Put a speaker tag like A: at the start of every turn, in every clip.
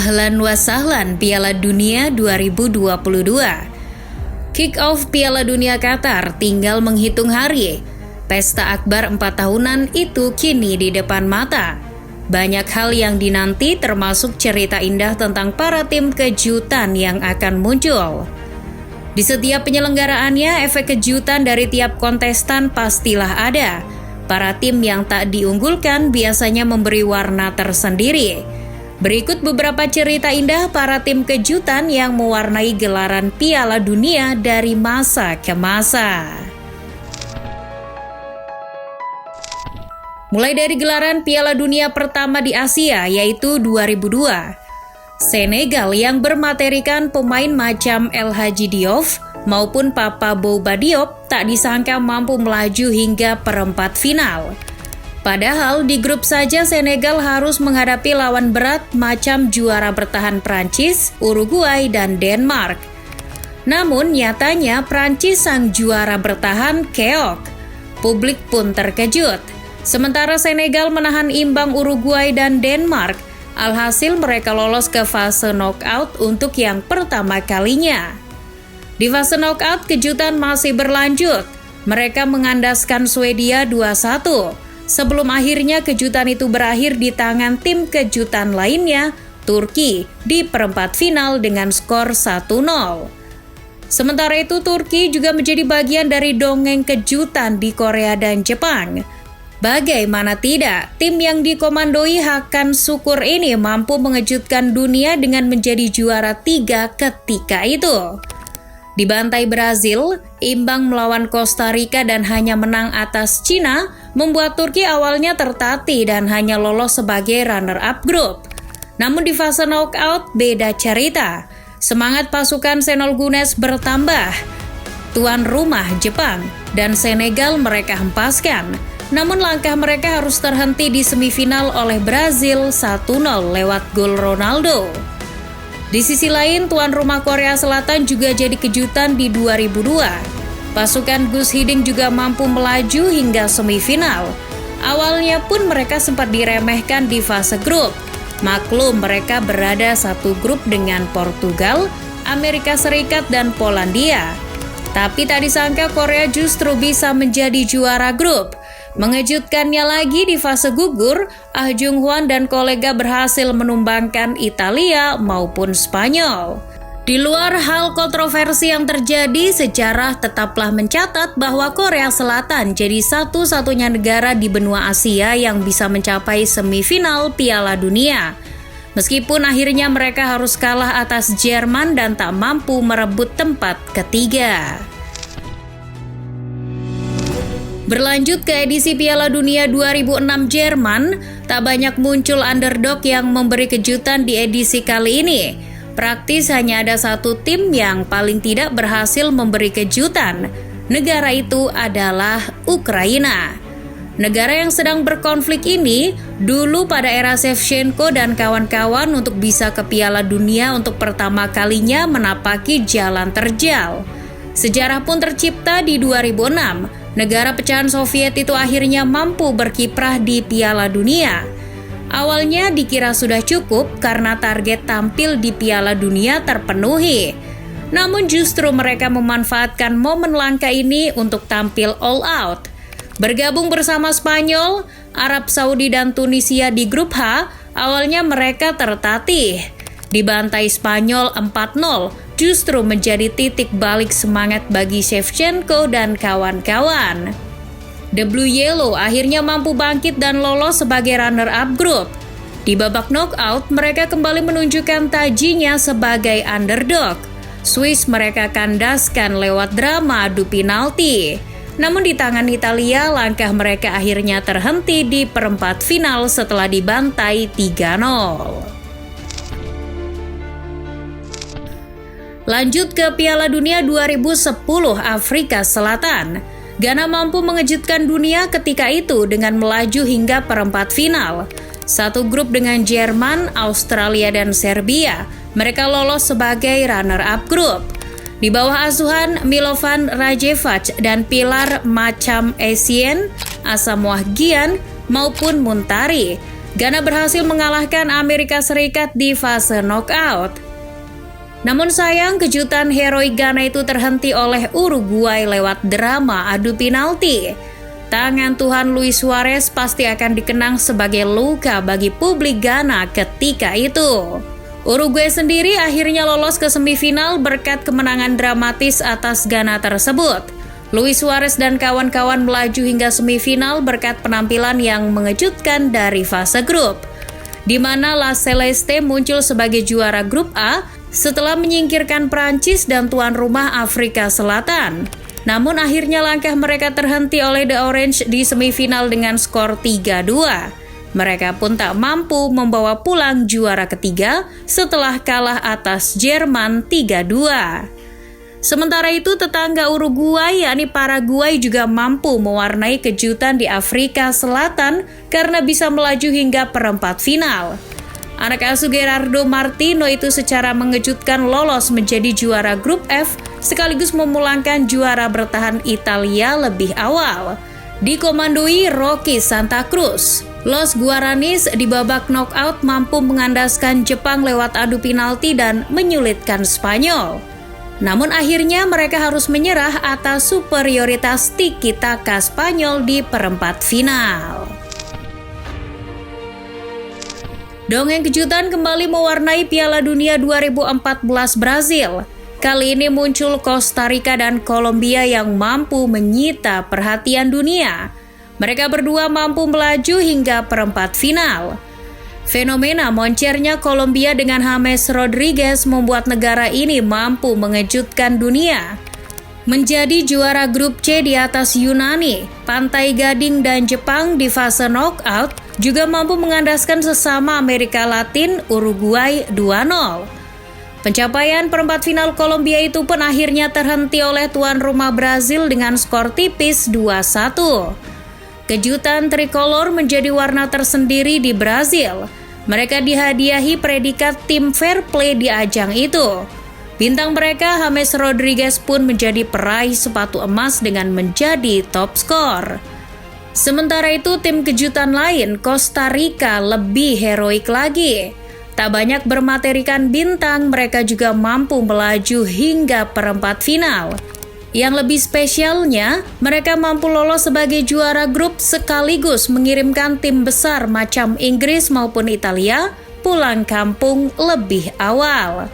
A: Ahlan wa sahlan Piala Dunia 2022. Kick-off Piala Dunia Qatar tinggal menghitung hari. Pesta akbar 4 tahunan itu kini di depan mata. Banyak hal yang dinanti termasuk cerita indah tentang para tim kejutan yang akan muncul. Di setiap penyelenggaraannya, efek kejutan dari tiap kontestan pastilah ada. Para tim yang tak diunggulkan biasanya memberi warna tersendiri. Berikut beberapa cerita indah para tim kejutan yang mewarnai gelaran Piala Dunia dari masa ke masa. Mulai dari gelaran Piala Dunia pertama di Asia, yaitu 2002. Senegal yang bermaterikan pemain macam El Hadji Diouf maupun Papa Bouba Diop tak disangka mampu melaju hingga perempat final. Padahal di grup saja Senegal harus menghadapi lawan berat macam juara bertahan Prancis, Uruguay, dan Denmark. Namun nyatanya Prancis sang juara bertahan keok. Publik pun terkejut. Sementara Senegal menahan imbang Uruguay dan Denmark, alhasil mereka lolos ke fase knockout untuk yang pertama kalinya. Di fase knockout kejutan masih berlanjut. Mereka mengandaskan Swedia 2-1. Sebelum akhirnya kejutan itu berakhir di tangan tim kejutan lainnya, Turki, di perempat final dengan skor 1-0. Sementara itu Turki juga menjadi bagian dari dongeng kejutan di Korea dan Jepang. Bagaimana tidak, tim yang dikomandoi Hakan Şükür ini mampu mengejutkan dunia dengan menjadi juara 3 ketika itu. Dibantai Brazil, imbang melawan Costa Rica dan hanya menang atas Cina, membuat Turki awalnya tertatih dan hanya lolos sebagai runner-up grup. Namun di fase knockout beda cerita. Semangat pasukan Şenol Güneş bertambah. Tuan rumah Jepang dan Senegal mereka hempaskan. Namun langkah mereka harus terhenti di semifinal oleh Brazil 1-0 lewat gol Ronaldo. Di sisi lain, tuan rumah Korea Selatan juga jadi kejutan di 2002. Pasukan Gus Hiding juga mampu melaju hingga semifinal. Awalnya pun mereka sempat diremehkan di fase grup. Maklum mereka berada satu grup dengan Portugal, Amerika Serikat, dan Polandia. Tapi tak disangka Korea justru bisa menjadi juara grup. Mengejutkannya lagi di fase gugur, Ah Jung Hwan dan kolega berhasil menumbangkan Italia maupun Spanyol. Di luar hal kontroversi yang terjadi, sejarah tetaplah mencatat bahwa Korea Selatan jadi satu-satunya negara di benua Asia yang bisa mencapai semifinal Piala Dunia. Meskipun akhirnya mereka harus kalah atas Jerman dan tak mampu merebut tempat ketiga. Berlanjut ke edisi Piala Dunia 2006 Jerman, tak banyak muncul underdog yang memberi kejutan di edisi kali ini. Praktis hanya ada satu tim yang paling tidak berhasil memberi kejutan. Negara itu adalah Ukraina. Negara yang sedang berkonflik ini, dulu pada era Shevchenko dan kawan-kawan untuk bisa ke Piala Dunia untuk pertama kalinya menapaki jalan terjal. Sejarah pun tercipta di 2006. Negara pecahan Soviet itu akhirnya mampu berkiprah di Piala Dunia. Awalnya dikira sudah cukup karena target tampil di Piala Dunia terpenuhi. Namun justru mereka memanfaatkan momen langka ini untuk tampil all out. Bergabung bersama Spanyol, Arab Saudi, dan Tunisia di grup H, awalnya mereka tertatih. Dibantai Spanyol 4-0, justru menjadi titik balik semangat bagi Shevchenko dan kawan-kawan. The Blue Yellow akhirnya mampu bangkit dan lolos sebagai runner-up grup. Di babak knockout, mereka kembali menunjukkan tajinya sebagai underdog. Swiss mereka kandaskan lewat drama adu penalti. Namun di tangan Italia, langkah mereka akhirnya terhenti di perempat final setelah dibantai 3-0. Lanjut ke Piala Dunia 2010 Afrika Selatan. Ghana mampu mengejutkan dunia ketika itu dengan melaju hingga perempat final. Satu grup dengan Jerman, Australia, dan Serbia. Mereka lolos sebagai runner-up grup. Di bawah asuhan Milovan Rajevac dan pilar macam Essien, Asamoah Gyan, maupun Muntari. Ghana berhasil mengalahkan Amerika Serikat di fase knockout. Namun sayang, kejutan heroik Ghana itu terhenti oleh Uruguay lewat drama adu penalti. Tangan Tuhan Luis Suarez pasti akan dikenang sebagai luka bagi publik Ghana ketika itu. Uruguay sendiri akhirnya lolos ke semifinal berkat kemenangan dramatis atas Ghana tersebut. Luis Suarez dan kawan-kawan melaju hingga semifinal berkat penampilan yang mengejutkan dari fase grup, di mana La Celeste muncul sebagai juara grup A setelah menyingkirkan Prancis dan tuan rumah Afrika Selatan. Namun akhirnya langkah mereka terhenti oleh The Orange di semifinal dengan skor 3-2. Mereka pun tak mampu membawa pulang juara ketiga setelah kalah atas Jerman 3-2. Sementara itu tetangga Uruguay yakni Paraguay juga mampu mewarnai kejutan di Afrika Selatan karena bisa melaju hingga perempat final. Anak asuh Gerardo Martino itu secara mengejutkan lolos menjadi juara grup F sekaligus memulangkan juara bertahan Italia lebih awal. Dikomandoi Rocky Santa Cruz, Los Guaranis di babak knockout mampu mengandaskan Jepang lewat adu penalti dan menyulitkan Spanyol. Namun akhirnya mereka harus menyerah atas superioritas tiki-taka Spanyol di perempat final. Dongeng kejutan kembali mewarnai Piala Dunia 2014 Brazil. Kali ini muncul Costa Rica dan Kolombia yang mampu menyita perhatian dunia. Mereka berdua mampu melaju hingga perempat final. Fenomena moncernya Kolombia dengan James Rodriguez membuat negara ini mampu mengejutkan dunia. Menjadi juara grup C di atas Yunani, Pantai Gading dan Jepang di fase knockout juga mampu mengandaskan sesama Amerika Latin Uruguay 2-0. Pencapaian perempat final Kolombia itu pun akhirnya terhenti oleh tuan rumah Brazil dengan skor tipis 2-1. Kejutan trikolor menjadi warna tersendiri di Brazil. Mereka dihadiahi predikat tim fair play di ajang itu. Bintang mereka, James Rodriguez pun menjadi peraih sepatu emas dengan menjadi top skor. Sementara itu, tim kejutan lain, Costa Rica, lebih heroik lagi. Tak banyak bermaterikan bintang, mereka juga mampu melaju hingga perempat final. Yang lebih spesialnya, mereka mampu lolos sebagai juara grup sekaligus mengirimkan tim besar macam Inggris maupun Italia pulang kampung lebih awal.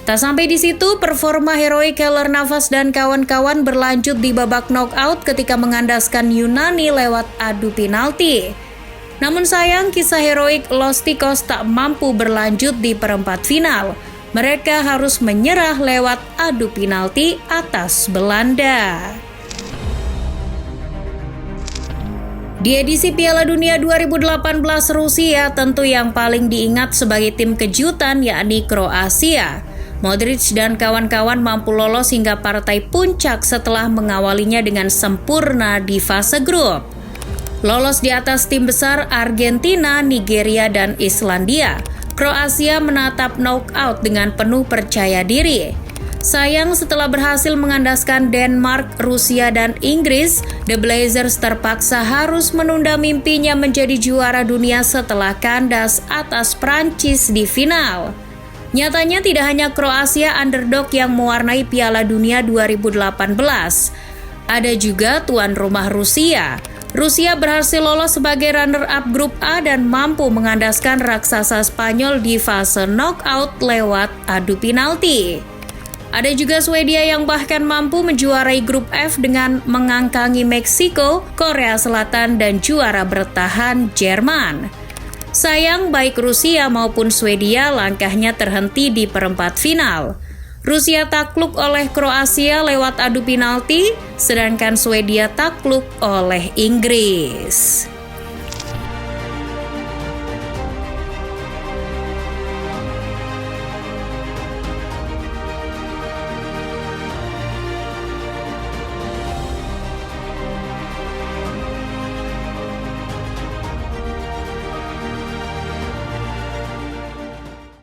A: Tak sampai di situ, performa heroik Keylor Navas dan kawan-kawan berlanjut di babak knockout ketika mengandaskan Yunani lewat adu penalti. Namun sayang, kisah heroik Los Ticos tak mampu berlanjut di perempat final. Mereka harus menyerah lewat adu penalti atas Belanda. Di edisi Piala Dunia 2018 Rusia, tentu yang paling diingat sebagai tim kejutan yakni Kroasia. Modric dan kawan-kawan mampu lolos hingga partai puncak setelah mengawalinya dengan sempurna di fase grup. Lolos di atas tim besar Argentina, Nigeria, dan Islandia, Kroasia menatap knockout dengan penuh percaya diri. Sayang, setelah berhasil mengandaskan Denmark, Rusia, dan Inggris, The Blazers terpaksa harus menunda mimpinya menjadi juara dunia setelah kandas atas Prancis di final. Nyatanya tidak hanya Kroasia underdog yang mewarnai Piala Dunia 2018. Ada juga tuan rumah Rusia. Rusia berhasil lolos sebagai runner-up grup A dan mampu mengandaskan raksasa Spanyol di fase knockout lewat adu penalti. Ada juga Swedia yang bahkan mampu menjuarai grup F dengan mengangkangi Meksiko, Korea Selatan, dan juara bertahan Jerman. Sayang, baik Rusia maupun Swedia langkahnya terhenti di perempat final. Rusia takluk oleh Kroasia lewat adu penalti, sedangkan Swedia takluk oleh Inggris.